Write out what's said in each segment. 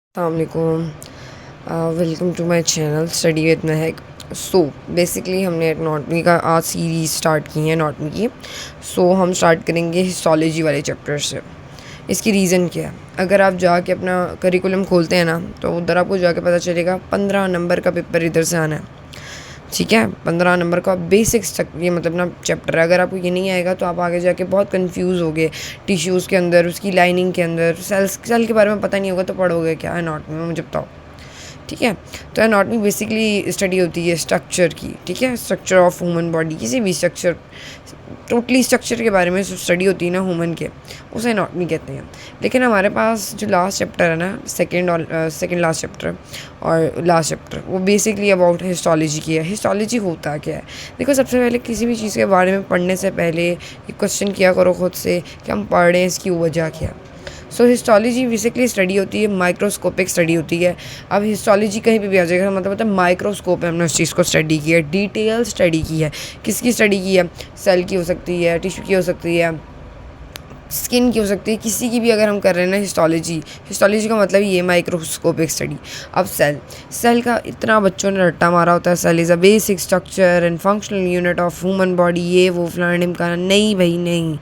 अस्सलामुअलैकुम। Welcome to my channel study with Mahak. So basically हमने anatomy का आज सीरीज़ स्टार्ट की है एनाटॉमी की। हम स्टार्ट करेंगे हिस्टोलॉजी वाले चैप्टर से। इसकी रीज़न क्या है, अगर आप जाके अपना करिकुलम खोलते हैं ना तो उधर आपको जाके पता चलेगा 15 नंबर का पेपर इधर से आना है। ठीक है, 15 नंबर का बेसिक्स तक ये मतलब ना चैप्टर है। अगर आपको ये नहीं आएगा तो आप आगे जाके बहुत कंफ्यूज होगे। टिश्यूज़ के अंदर, उसकी लाइनिंग के अंदर, सेल के बारे में पता नहीं होगा तो पढ़ोगे क्या एनाटॉमी में, मुझे बताओ। ठीक है, तो एनाटॉमी बेसिकली स्टडी होती है स्ट्रक्चर की। ठीक है, स्ट्रक्चर ऑफ ह्यूमन बॉडी, किसी भी स्ट्रक्चर, टोटली स्ट्रक्चर के बारे में स्टडी होती है ना ह्यूमन के, उसे एनाटॉमी कहते हैं। लेकिन हमारे पास जो लास्ट चैप्टर है ना, सेकेंड लास्ट चैप्टर और लास्ट चैप्टर, वो बेसिकली अबाउट हिस्टोलॉजी की है। हिस्टोलॉजी होता क्या है? देखो, सबसे पहले किसी भी चीज़ के बारे में पढ़ने से पहले एक क्वेश्चन किया करो खुद से कि हम पढ़ रहे हैं, इसकी वजह क्या है। हिस्टोलॉजी बेसिकली स्टडी होती है, माइक्रोस्कोपिक स्टडी होती है। अब हिस्टोलॉजी कहीं पे भी आ जाएगा, मतलब होता है माइक्रोस्कोप है, हमने उस चीज़ को स्टडी की है, डिटेल स्टडी की है। किसकी स्टडी की है? सेल की हो सकती है, टिश्यू की हो सकती है, स्किन की हो सकती है, किसी की भी अगर हम कर रहे हैं ना हिस्टोलॉजी का मतलब ये माइक्रोस्कोपिक स्टडी। अब सेल का इतना बच्चों ने रट्टा मारा होता है, cell is a basic structure and functional unit of human body, ये वो फलाने का। नहीं भाई नहीं,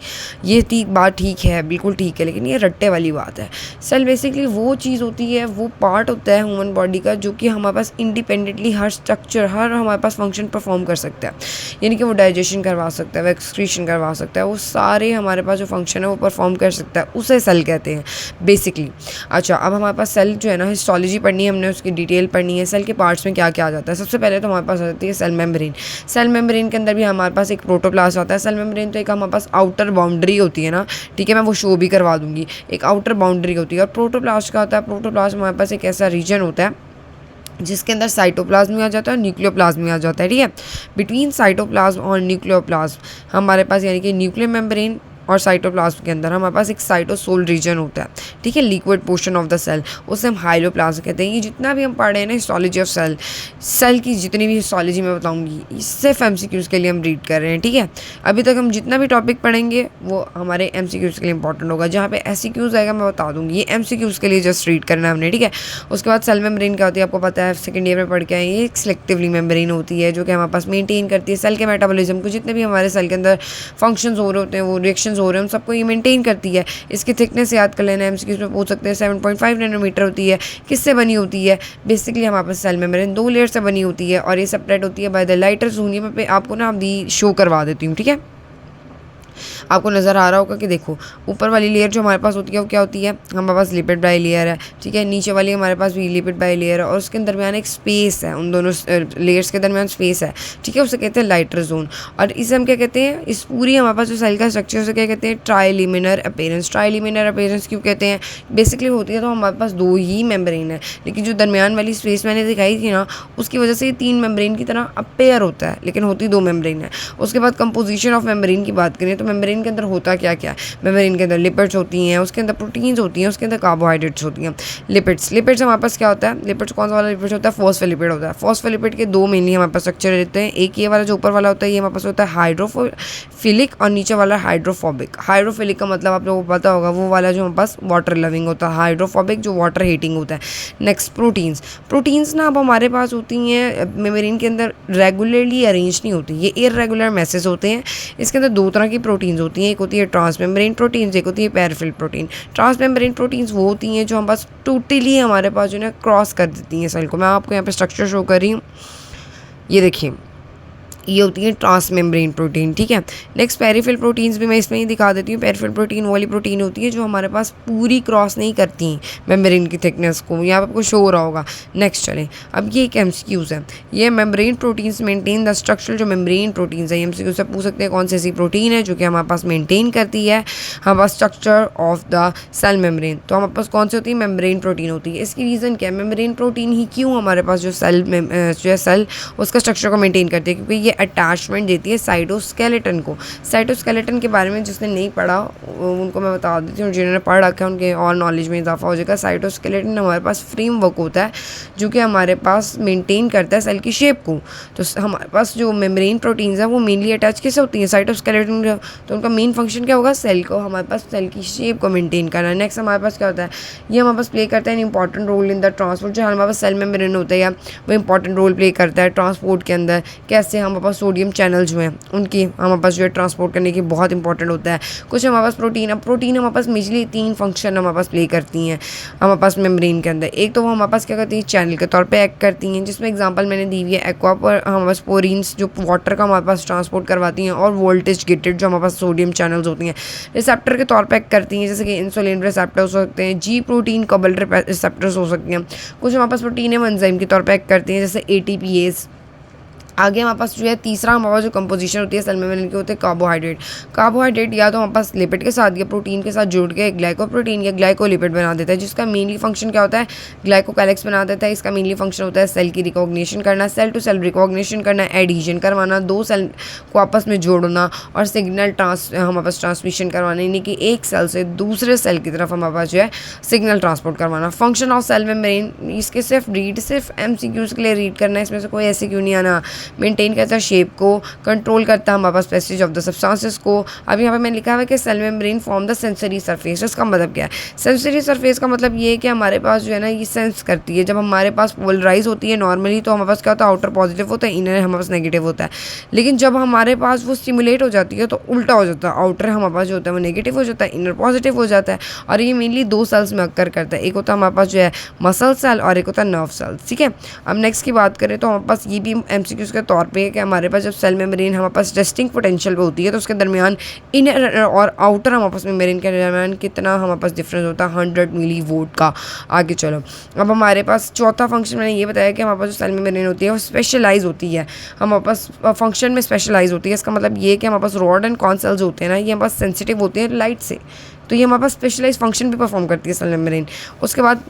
ये बात ठीक है, बिल्कुल ठीक है, लेकिन ये रट्टे वाली बात है। सेल बेसिकली वो चीज़ होती है, वो पार्ट होता है ह्यूमन बॉडी का जो कि हमारे पास इंडिपेंडेंटली हर स्ट्रक्चर, हर हमारे पास फंक्शन परफॉर्म कर सकता है। यानी कि वो डाइजेशन करवा सकता है, वो एक्सक्रीशन करवा सकता है, वो सारे हमारे पास जो फंक्शन है वो परफॉर्म कर सकता है, उसे सेल कहते हैं बेसिकली। अच्छा, अब हमारे पास सेल जो है ना, हिस्टोलॉजी पढ़नी है हमने, उसकी डिटेल पढ़नी है। सेल के पार्ट्स में क्या क्या आ जाता है? सबसे पहले तो हमारे पास आ जाती है सेल मेम्ब्रेन। सेल मेम्ब्रेन के अंदर भी हमारे पास एक प्रोटोप्लास्ट आता है। सेल मेम्ब्रेन तो एक हमारे पास आउटर बाउंड्री होती है ना, ठीक है, मैं वो शो भी करवा दूंगी। एक आउटर बाउंड्री होती है। और प्रोटोप्लास्ट का होता है, प्रोटोप्लास्ट हमारे पास एक ऐसा रीजन होता है जिसके अंदर साइटोप्लाज्म भी आ जाता है और न्यूक्लियोप्लाज्म भी आ जाता है। ठीक है, बिटवीन साइटोप्लाज्म और न्यूक्लियोप्लाज्म हमारे पास यानी कि न्यूक्लियर मेम्ब्रेन और साइटोप्लाज्म के अंदर हमारे पास एक साइटोसोल रीजन होता है। ठीक है, liquid portion of the cell, उसे हम हाइलोप्लाज्म कहते हैं। ये जितना भी हम पढ़ रहे हैं ना हिस्टोलॉजी ऑफ सेल की जितनी भी हिस्टोलॉजी मैं बताऊंगी, सिर्फ एमसीक्यूज़ के लिए हम रीड कर रहे हैं। ठीक है, अभी तक हम जितना भी टॉपिक पढ़ेंगे वो हमारे एमसीक्यूज़ के लिए इंपॉर्टेंट होगा। जहाँ पे एससीक्यूज़ आएगा मैं बता दूंगी, ये एमसीक्यूज़ के लिए जस्ट रीड करना है हमने। ठीक है, उसके बाद सेल मेम्ब्रेन क्या होती है आपको पता है, सेकेंड ईयर में पढ़ के आए। ये एक सिलेक्टिवली मेम्ब्रेन होती है जो कि हमारे पास मेंटेन करती है सेल के मेटाबॉलिज्म को। जितने भी हमारे सेल के अंदर फंक्शंस हो रहे होते हैं, वो रिएक्शंस हो रहे हैं, उन सबको ये मेंटेन करती है। इसकी थिकनेस याद कर लेना, एमसीक्यूज़ में पूछ सकते हैं। 7.5 नैनोमीटर होती है। किससे बनी होती है? बेसिकली हमारे पास सेल मेम्ब्रेन 2 लेयर से बनी होती है और ये सेपरेट होती है बाय द लाइटर जोन। ये मैं आपको ना अभी शो करवा देती हूँ। ठीक है, आपको नज़र आ रहा होगा कि देखो, ऊपर वाली लेयर जो हमारे पास होती है वो क्या होती है? हमारे पास लिपिड बाई लेयर है। ठीक है, नीचे वाली हमारे पास भी लिपिड बाई लेयर है और उसके दरमियान एक स्पेस है, उन दोनों लेयर्स के दरमियान स्पेस है। ठीक है, उसे कहते हैं लाइटर जोन। और इसे हम क्या कहते हैं? इस पूरी हमारे पास जो सेल का स्ट्रक्चर उसे क्या कहते हैं? ट्राइलिमिनर अपीयरेंस। ट्राइलिमिनर अपीयरेंस क्यों कहते हैं? बेसिकली होती है तो हमारे पास 2 ही मेम्ब्रेन है, लेकिन जो दरमियान वाली स्पेस मैंने दिखाई थी ना, उसकी वजह से ये 3 मेम्ब्रेन की तरह अपेयर होता है, लेकिन होती 2 मेम्ब्रेन है। उसके बाद कंपोजिशन ऑफ मेम्ब्रेन की बात करें तो मेम्ब्रेन के अंदर होता क्या क्या है? मेम्ब्रेन के अंदर लिपिड्स होती हैं, उसके अंदर प्रोटीन्स होती हैं, उसके अंदर कार्बोहाइड्रेट्स होती हैं। लिपिड्स हमारे पास क्या होता है? लिपिड्स कौन सा वाला लिपिड होता है? फॉस्फोलिपिड होता है। फॉस्फोलिपिड के 2 मेनली हमारे पास स्ट्रक्चर रहते हैं। एक ये वाला जो ऊपर वाला होता है, ये हमारे पास होता है हाइड्रोफिलिक, और नीचे वाला हाइड्रोफोबिक। हाइड्रोफिलिक का मतलब आप लोगों को पता होगा, वो वाला जो हमारे पास वाटर लविंग होता है। हाइड्रोफोबिक जो वाटर हीटिंग होता है। नेक्स्ट प्रोटीन्स ना अब हमारे पास होती हैं मेम्ब्रेन के अंदर, रेगुलरली अरेंज नहीं होती, ये इर्रेगुलर मैसेज होते हैं। इसके अंदर 2 तरह की प्रोटीन्स होती हैं, एक होती है ट्रांसमेम्ब्रेन प्रोटीन्स, एक होती है पेरिफेरल प्रोटीन। ट्रांसमेम्ब्रेन प्रोटीन्स वो होती हैं जो हम बस टोटली हमारे पास जो है क्रॉस कर देती हैं सेल को। मैं आपको यहाँ पे स्ट्रक्चर शो कर रही हूँ, ये देखिए, ये होती है ट्रांसमेम्ब्रेन प्रोटीन। ठीक है, नेक्स्ट पेरिफेरल प्रोटीन्स भी मैं इसमें ही दिखा देती हूँ। पेरिफेरल प्रोटीन वाली प्रोटीन होती है जो हमारे पास पूरी क्रॉस नहीं करती मेम्ब्रेन की थिकनेस को। यहाँ पे आपको शो हो रहा होगा। नेक्स्ट चलें, अब ये एक एमसीक्यूज़ है, ये membrane proteins maintain the structure. जो मेम्ब्रेन प्रोटीन्स है, एमसीक्यू से पूछ सकते हैं कौन सी ऐसी प्रोटीन है जो कि हमारे पास मेंटेन करती है हमारे पास structure of the cell membrane. तो हमारे पास कौन सी होती है? मेम्ब्रेन प्रोटीन होती है। इसकी रीज़न क्या है? मेम्ब्रेन प्रोटीन ही क्यों हमारे पास जो सेल उसका स्ट्रक्चर को मेंटेन करती है? क्योंकि ये अटैचमेंट देती है साइटोस्केलेटन को। साइटोस्केलेटन के बारे में जिसने नहीं पढ़ा उनको मैं बता देती हूँ, जिन्होंने पढ़ रखा है उनके और नॉलेज में इजाफा हो जाएगा। साइटोस्केलेटन हमारे पास फ्रेमवर्क होता है जो कि हमारे पास मेंटेन करता है सेल की शेप को। तो हमारे पास जो मेम्ब्रेन प्रोटीन्स हैं वो मेनली अटैच किससे होती हैं, साइटोस्केलेटन। तो उनका मेन फंक्शन क्या होगा, सेल को, हमारे पास सेल की शेप को मेंटेन करना। नेक्स्ट हमारे पास क्या होता है, ये हमारे पास प्ले करता है important role in the transport. जो हमारे पास सेल मेम्ब्रेन होता है या वो इंपॉर्टेंट रोल प्ले करता है ट्रांसपोर्ट के अंदर। कैसे, हमारे पास सोडियम चैनल जो हैं उनकी हमारे पास जो है ट्रांसपोर्ट करने की बहुत इंपॉर्टेंट होता है। कुछ हमारे पास प्रोटीन, अब प्रोटीन हमारे पास मेजरली 3 फंक्शन हमारे पास प्ले करती हैं हमारे पास मेम्ब्रेन के अंदर। एक तो वो हमारे पास क्या करती हैं, चैनल के तौर पे एक्ट करती हैं, जिसमें एग्जांपल मैंने दी हुई है एक्वा पर हमारे पास पोरीन्स जो वाटर का हमारे पास ट्रांसपोर्ट करवाती हैं, और वोल्टेज गेटेड जो हमारे पास सोडियम चैनल्स होती हैं रिसेप्टर के तौर पे एक्ट करती हैं, जैसे कि इंसुलिन रिसेप्टर्स हो सकते हैं, जी प्रोटीन कबल रिसेप्टर्स हो सकते हैं। कुछ हमारे पास प्रोटीन है एंजाइम के तौर पे एक्ट करती हैं, जैसे ATPase। आगे हमारे पास जो है तीसरा हमारे पास जो कंपोजिशन होती है सेल मेम्ब्रेन की होते हैं कार्बोहाइड्रेट। कार्बोहाइड्रेट या तो हमारे पास लिपिड के साथ या प्रोटीन के साथ जुड़ के ग्लाइकोप्रोटीन या ग्लाइकोलिपिड बना देता है, जिसका मेनली फंक्शन क्या होता है, ग्लाइकोकैलिक्स बना देता है। इसका मेनली फंक्शन होता है सेल की रिकॉग्निशन करना, सेल टू सेल रिकॉग्निशन करना, एडिशन करवाना, 2 सेल को आपस में जोड़ना, और सिग्नल हमारे पास ट्रांसमिशन करवाना, यानी कि एक सेल से दूसरे सेल की तरफ हमारे पास जो है सिग्नल ट्रांसपोर्ट करवाना। फंक्शन ऑफ सेल मेम्ब्रेन, इसके सिर्फ MCQs के लिए रीड करना है, इसमें से कोई ऐसे क्यों नहीं आना। मेंटेन करता है शेप को, कंट्रोल करता है हमारे पास पैसेज ऑफ द सब्सटेंसेस को। अब यहाँ पे मैंने लिखा है कि cell membrane form the sensory surface. इसका मतलब क्या है, सेंसरी सरफेस का मतलब ये है कि हमारे पास जो है ना ये सेंस करती है। जब हमारे पास पोलराइज होती है नॉर्मली तो हमारे पास क्या होता है, आउटर पॉजिटिव होता है, इनर हमारे पास नेगेटिव होता है। लेकिन जब हमारे पास वो स्टिमुलेट हो जाती है तो उल्टा हो जाता है, आउटर हमारे पास जो होता है वो नेगेटिव हो जाता है, इनर पॉजिटिव हो जाता है। और ये मेनली 2 सेल्स में अक्कर करता है, एक होता है हमारे पास जो है मसल सेल और एक होता है नर्व सेल। ठीक है, अब नेक्स्ट की बात करें तो हमारे पास ये भी MCQs के तौर पे है कि हमारे पास जब सेल मेम्ब्रेन हमारे पास रेस्टिंग पोटेंशियल पे होती है तो उसके दरमियान इनर और आउटर हमारे पास मेम्ब्रेन के दरमियान कितना हमारे पास डिफरेंस होता है, 100 मिलीवोल्ट का। आगे चलो, अब हमारे पास चौथा फंक्शन मैंने ये बताया कि हमारे पास जो सेल मेम्ब्रेन होती है वो स्पेशलाइज होती है, हमारे पास फंक्शन में स्पेशलाइज होती है। इसका मतलब ये कि हमारे पास रॉड एंड कॉन सेल्स होते हैं ना, ये हमारे पास सेंसिटिव होते हैं लाइट से, तो ये हमारे पास स्पेशलाइज फंक्शन भी परफॉर्म करती है सेल मेम्ब्रेन। उसके बाद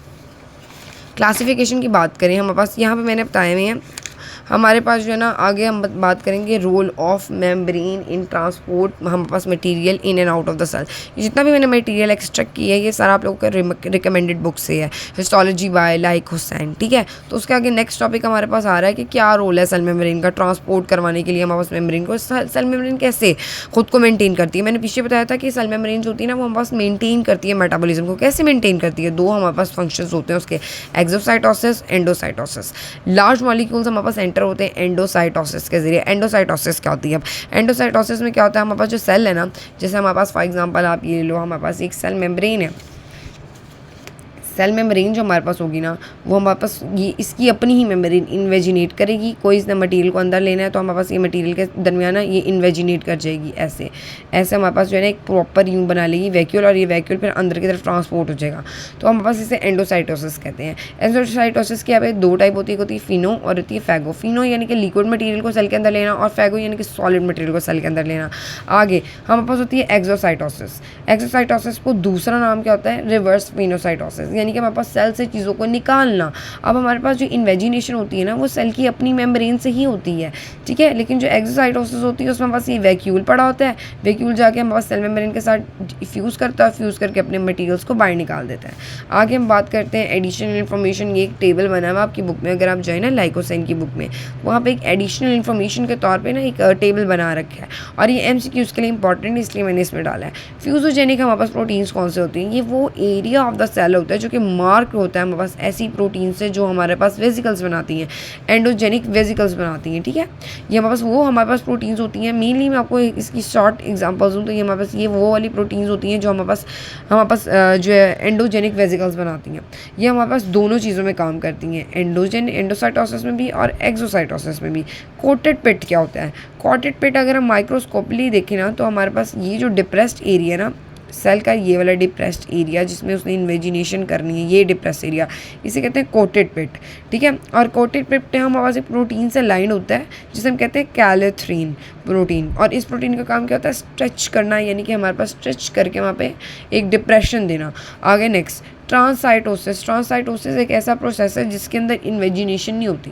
क्लासिफिकेशन की बात करें, हमारे पास यहाँ पे मैंने बताए हुए हैं हमारे पास जो है ना, आगे हम बात करेंगे role of membrane in transport हमारे पास material in and out of the cell. जितना भी मैंने मटेरियल एक्सट्रैक्ट किया है ये सारा आप लोगों का रिकमेंडेड बुक से है, हिस्टोलॉजी बाय लाइक हुसैन। ठीक है, तो उसके आगे नेक्स्ट टॉपिक हमारे पास आ रहा है कि क्या रोल है सेल मेम्ब्रेन का ट्रांसपोर्ट करवाने के लिए हमारे पास मेम्ब्रेन को। सेल मेम्ब्रेन कैसे खुद को मेंटेन करती है, मैंने पीछे बताया था कि सेल मेम्ब्रेन जो होती है ना वो हमारे पास मेंटेन करती है मेटाबॉलिज्म को। कैसे मेंटेन करती है, 2 हमारे पास फंक्शंस होते हैं उसके, एक्सोसाइटोसिस, एंडोसाइटोसिस। लार्ज मॉलिक्यूल्स हमारे पास एंटर होते हैं एंडोसाइटोसिस के जरिए। एंडोसाइटोसिस क्या होती है, अब एंडोसाइटोसिस में क्या होता है, हमारे पास जो सेल है ना, जैसे हमारे पास फॉर एग्जांपल आप ये लो, हमारे पास एक सेल मेम्ब्रेन है, सेल मेम्ब्रेन जो हमारे पास होगी ना वो हमारे पास ये इसकी अपनी ही मेम्ब्रेन इन्वेजिनेट करेगी। कोई इसने मटेरियल को अंदर लेना है तो हमारे पास ये मटेरियल के दरमियान ना ये इन्वेजिनेट कर जाएगी, ऐसे ऐसे हमारे पास जो है ना एक प्रॉपर यूं बना लेगी वैक्यूल, और ये वैक्यूल फिर अंदर की तरफ ट्रांसपोर्ट हो जाएगा, तो हमारे पास इसे एंडोसाइटोसिस कहते हैं। एंडोसाइटोसिस की यहाँ पे 2 टाइप होती है, एक होती है फिनो और होती है फैगो। फिनो यानी कि लिक्विड मटेरियल को सेल के अंदर लेना, और फैगो यानी कि सॉलिड मटेरियल को सेल के अंदर लेना। आगे हमारे पास होती है एक्सोसाइटोसिस। एक्सोसाइटोसिस को दूसरा नाम क्या होता है, रिवर्स फिनोसाइटोसिस, यानी कि हमारे पास सेल से चीज़ों को निकालना। अब हमारे पास जो इन्वेजिनेशन होती है ना वो सेल की अपनी मेम्ब्रेन से ही होती है, ठीक है, लेकिन जो एक्सोसाइटोसिस होती है उसमें हमारे पास ये वैक्यूल पड़ा होता है, वैक्यूल जाके हमारे पास सेल मेम्ब्रेन के साथ फ्यूज़ करता है, फ्यूज़ करके अपने मटेरियल्स को बाहर निकाल देता है। आगे हम बात करते हैं एडिशनल इन्फॉर्मेशन। ये एक टेबल बना हुआ आपकी बुक में, अगर आप जाए ना लाइकोसाइन की बुक में, वहाँ पे एक एडिशनल इन्फॉर्मेशन के तौर पे ना एक टेबल बना रखा है, और ये MCQs के लिए इंपॉर्टेंट इसलिए मैंने इसमें डाला है। फ्यूजोजेनिक हमारे पास प्रोटीन्स कौन से होते हैं, ये वो एरिया ऑफ द सेल होता है जो कि मार्क होता है हमारे पास ऐसी प्रोटीन से जो हमारे पास वेसिकल्स बनाती हैं, एंडोजेनिक वेसिकल्स बनाती हैं। ठीक है, ये हमारे पास वो हमारे पास प्रोटीन्स होती हैं। मेनली मैं आपको इसकी शॉर्ट एग्जांपल्स दूँ तो ये हमारे पास ये वो वाली प्रोटीन्स होती हैं जो हमारे पास जो है एंडोजेनिक वेसिकल्स बनाती हैं। ये हमारे पास दोनों चीज़ों में काम करती हैं, एंडोसाइटोसिस में भी और एक्सोसाइटोसिस में भी। कोटेड पिट क्या होता है, कोटेड पिट अगर हम माइक्रोस्कोपली देखें ना तो हमारे पास ये जो डिप्रेस्ड एरिया ना सेल का, ये वाला डिप्रेस्ड एरिया जिसमें उसने इन्वेजिनेशन करनी है, ये डिप्रेस्ड एरिया इसे कहते हैं कोटेड पिट। ठीक है, और कोटेड पिट हमारे पास एक प्रोटीन से लाइन होता है जिसे हम कहते हैं कैलेथ्रीन प्रोटीन, और इस प्रोटीन का काम क्या होता है, स्ट्रेच करना, यानी कि हमारे पास स्ट्रेच करके वहाँ पे एक डिप्रेशन देना। आगे नेक्स्ट ट्रांसाइटोसिस। ट्रांसाइटोसिस एक ऐसा प्रोसेस है जिसके अंदर इन्वेजिनेशन नहीं होती,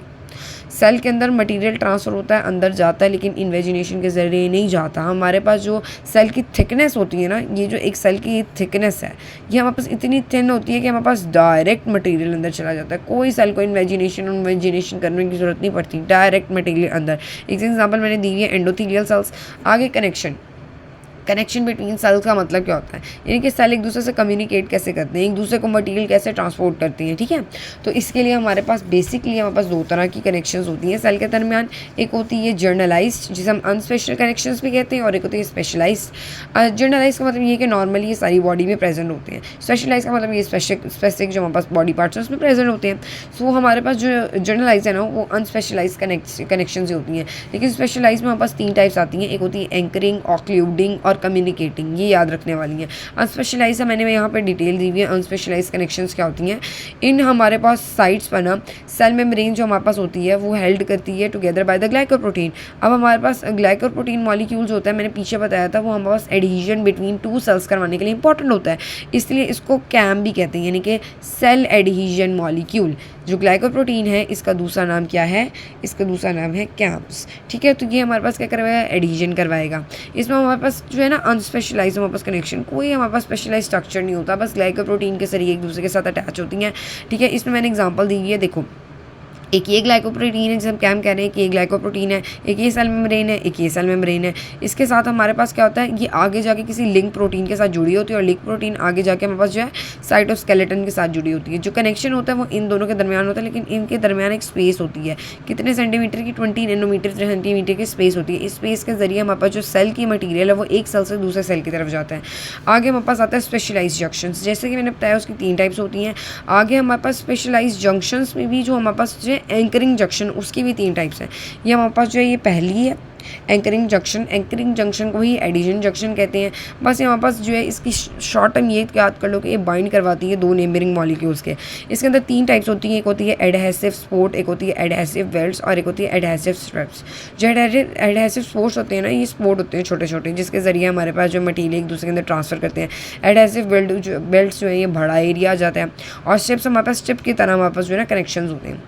सेल के अंदर मटेरियल ट्रांसफ़र होता है, अंदर जाता है, लेकिन इन्वेजिनेशन के ज़रिए नहीं जाता। हमारे पास जो सेल की थिकनेस होती है ना, ये जो एक सेल की थिकनेस है, ये हमारे पास इतनी थिन होती है कि हमारे पास डायरेक्ट मटेरियल अंदर चला जाता है। कोई सेल को इन्वेजिनेशन करने की ज़रूरत नहीं पड़ती, डायरेक्ट मटेरियल अंदर। एक एग्जांपल मैंने दी है एंडोथेलियल सेल्स। आगे कनेक्शन बिटवीन सेल का मतलब क्या होता है, यानी कि सेल एक दूसरे से कम्युनिकेट कैसे करते हैं, एक दूसरे को मटेरियल कैसे ट्रांसपोर्ट करती हैं, ठीक है। तो इसके लिए हमारे पास बेसिकली हमारे पास दो तरह की कनेक्शंस होती हैं सेल के दरमियान। एक होती है जर्नलाइज्ड, जिसे हम अनस्पेशल कनेक्शंस भी कहते हैं, और एक होती है स्पेशलाइज्ड। जर्नलाइज का मतलब ये है कि नॉर्मली ये सारी बॉडी में प्रेजेंट होते हैं। स्पेशलाइज का मतलब ये स्पेसिफिक जो हमारे पास बॉडी पार्ट्स हैं उसमें प्रेजेंट होते हैं। सो हमारे पास जो जर्नलाइज है ना, वो अनस्पेशलाइज कनेक्शन होती हैं। लेकिन स्पेशलाइज में हमारे पास 3 टाइप्स आती हैं। एक होती है एंकरिंग, ऑक्लूडिंग और कम्युनिकेटिंग, ये याद रखने वाली है। अनस्पेशलाइज है, मैंने यहाँ पे डिटेल दी हुई है। अनस्पेशलाइज कनेक्शंस क्या होती हैं, इन हमारे पास साइट्स पर ना सेल मेम्ब्रेन जो हमारे पास होती है वो हेल्ड करती है टुगेदर बाय द ग्लाइकोप्रोटीन। अब हमारे पास ग्लाइकोप्रोटीन मॉलिक्यूल्स होता है, मैंने पीछे बताया था, वो हमारे पास एडहीजन बिटवीन 2 सेल्स करवाने के लिए इंपॉर्टेंट होता है, इसलिए इसको कैम भी कहते हैं, यानी कि सेल एडहीजन मॉलिक्यूल। जो ग्लाइकोप्रोटीन है इसका दूसरा नाम क्या है, इसका दूसरा नाम है कैम्स, ठीक है। तो ये हमारे पास क्या करवाएगा, एडहीजन करवाएगा। इसमें हमारे पास जो है ना अनस्पेशलाइज हमारे पास कनेक्शन, कोई हमारे पास स्पेशलाइज स्ट्रक्चर नहीं होता, बस ग्लाइकोप्रोटीन के जरिए एक दूसरे के साथ अटैच होती हैं, ठीक है। इसमें मैंने एग्जांपल दी है, देखो एक ये ग्लाइकोप्रोटीन है जिसे हम कैम कह रहे हैं कि ये ग्लाइकोप्रोटीन है, एक ये सेल मेम्ब्रेन है, एक ये सेल मेम्ब्रेन है। इसके साथ हमारे पास क्या होता है, ये आगे जाके किसी लिंक प्रोटीन के साथ जुड़ी होती है, और लिंक प्रोटीन आगे जाके हमारे पास जो है साइटोस्केलेटन के साथ जुड़ी होती है। जो कनेक्शन होता है वो इन दोनों के दरमियान होता है, लेकिन इनके दरमियान एक स्पेस होती है, कितने सेंटीमीटर की, 20 नैनोमीटर सेंटीमीटर की स्पेस होती है। इस स्पेस के जरिए हमारे पास जो सेल की मटीरियल है वो एक सेल से दूसरे सेल की तरफ जाता है। आगे हमारे पास आता है स्पेशलाइज जंक्शंस, जैसे कि मैंने बताया उसकी 3 टाइप्स होती हैं। आगे हमारे पास स्पेशलाइज जंक्शंस में भी जो हमारे पास जो है एंकरिंग जंक्शन, उसकी भी 3 टाइप्स हैं। ये हमारे पास जो है ये पहली है एंकरिंग जंक्शन को ही एडिशन जंक्शन कहते हैं। बस हमारे पास जो है इसकी शॉर्ट टर्म ये याद कर लो कि ये बाइंड करवाती है 2 नेबरिंग मॉलिक्यूल्स के। इसके अंदर 3 टाइप्स होती हैं, एक होती है एडहेसिव स्पोर्ट, एक होती है एडहेसिव वेल्ड्स और एक होती है एडहेसिव स्ट्रेप्स। जो एडहेसिव स्पोर्ट्स होते हैं ना, ये स्पोर्ट होते हैं छोटे छोटे, जिसके जरिए हमारे पास जो मटीरियल एक दूसरे के अंदर ट्रांसफर करते हैं। एडहेसिव बेल्ट्स जो है ये बड़ा एरिया आ जाता है, और स्ट्रिप्स हमारे पास स्ट्रिप की तरह हमारे पास जो है ना कनेक्शन होते हैं।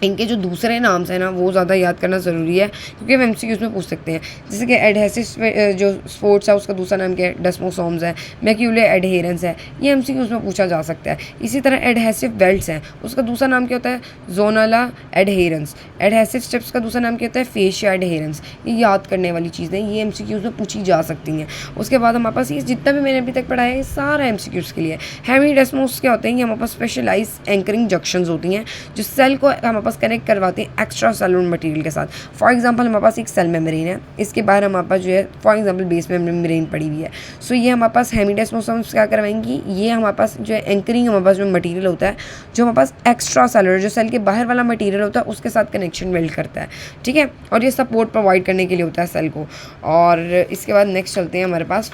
इनके जो दूसरे नाम्स हैं ना वो ज़्यादा याद करना ज़रूरी है, क्योंकि हम एमसीक्यूज़ में पूछ सकते हैं। जैसे कि एडहेसिव जो स्पोर्ट्स है उसका दूसरा नाम क्या है, डेस्मोसोम्स है। मैक्यूलर एडहेरेंस है, ये एमसीक्यूज़ में पूछा जा सकता है। इसी तरह एडहेसिव बेल्ट्स हैं, उसका दूसरा नाम क्या होता है, जोनाला एडहेरेंस। एडहेसिव स्ट्रिप्स का दूसरा नाम क्या होता है, फेशिया एडहेरेंस। ये याद करने वाली चीज़ें, ये एमसीक्यूज़ में पूछी जा सकती हैं। उसके बाद हमारे पास ये जितना भी मैंने अभी तक पढ़ाया है सारा एमसीक्यूज़ के लिए। हेमीडेस्मोस क्या होते हैं, ये हमारे पास स्पेशलाइज एंकरिंग जंक्शंस होती हैं, जो सेल को हमारे पास कनेक्ट करवाते हैं एक्स्ट्रा सेलुलर मटेरियल के साथ। फॉर एग्जांपल हमारे पास एक सेल मेम्ब्रेन है, इसके बाहर हमारे पास जो है फॉर एग्जांपल बेस मेम्ब्रेन पड़ी हुई है। सो ये हमारे पास हेमीडेस्मोसोम्स क्या करवाएंगी, ये हमारे पास जो है एंकरिंग हमारे पास जो मटेरियल होता है, जो हमारे पास एक्स्ट्रा सेलुलर जो सेल के बाहर वाला मटेरियल होता है उसके साथ कनेक्शन बिल्ड करता है, ठीक है। और ये सपोर्ट प्रोवाइड करने के लिए होता है सेल को। और इसके बाद नेक्स्ट चलते हैं, हमारे पास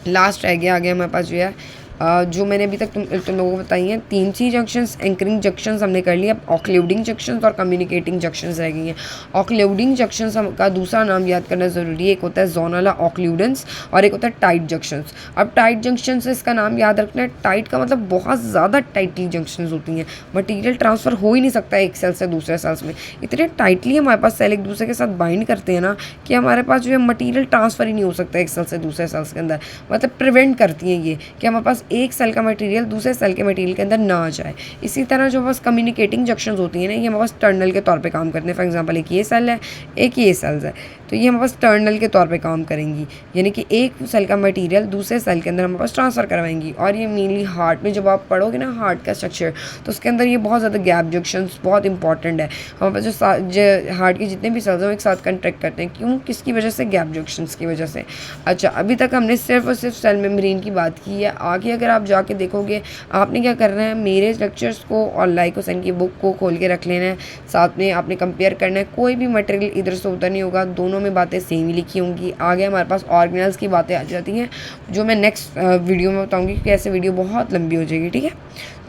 लास्ट रह गया, आगे हमारे पास जो है जो मैंने अभी तक तुम लोगों को बताई हैं 3 सी जंक्शंस, एंकरिंग जंक्शंस हमने कर लिया। अब ऑक्लूडिंग जंक्शंस और कम्युनिकेटिंग जंक्शंस रह गई हैं। ऑक्लूडिंग जंक्शंस का दूसरा नाम याद करना ज़रूरी है, एक होता है जोनाला ऑक्लूडेंस और एक होता है टाइट जंक्शंस। अब टाइट जंक्शंस इसका नाम याद रखना है, टाइट का मतलब बहुत ज़्यादा टाइटली जंक्शंस होती हैं, मटीरियल ट्रांसफ़र हो ही नहीं सकता एक सेल से दूसरे सेल्स में, इतने टाइटली हमारे पास सेल एक दूसरे के साथ बाइंड करते हैं ना कि हमारे पास जो है मटीरियल ट्रांसफ़र ही नहीं हो सकता एक सेल से दूसरे सेल्स के अंदर, मतलब प्रिवेंट करती हैं ये कि हमारे पास एक सेल का मटेरियल दूसरे सेल के मटेरियल के अंदर ना आ जाए। इसी तरह जो बस कम्युनिकेटिंग जंक्शंस होती हैं ना, ये हमारे पास टर्नल के तौर पे काम करते हैं। फॉर एग्जांपल एक ये सेल है, एक ये सेल्स है, तो ये हमारे पास टर्नल के तौर पे काम करेंगी, यानी कि एक सेल का मटेरियल दूसरे सेल के अंदर हमारे पास ट्रांसफ़र करवाएंगी। और ये मेनली हार्ट में जब आप पढ़ोगे ना हार्ट का स्ट्रक्चर, तो उसके अंदर ये बहुत ज़्यादा गैप जंक्शंस बहुत इंपॉर्टेंट है। हमारे पास जो हार्ट के जितने भी सेल्स हैं वो एक साथ कंट्रैक्ट करते हैं, क्यों, किसकी वजह से, गैप जंक्शंस की वजह से। अच्छा, अभी तक हमने सिर्फ और सिर्फ सेल मेम्ब्रेन की बात की है। आगे अगर आप जाके देखोगे, आपने क्या करना है, मेरे लेक्चर्स को और लाइक हुसैन की बुक को खोल के रख लेना है, साथ में आपने कंपेयर करना है, कोई भी मटेरियल इधर से उधर नहीं होगा, दोनों में बातें सेम ही लिखी होंगी। आगे हमारे पास ऑर्गेनल्स की बातें आ जाती हैं, जो मैं नेक्स्ट वीडियो में बताऊंगी, क्योंकि ऐसे वीडियो बहुत लंबी हो जाएगी, ठीक है।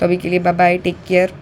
तो अभी के लिए बाय बाय, टेक केयर।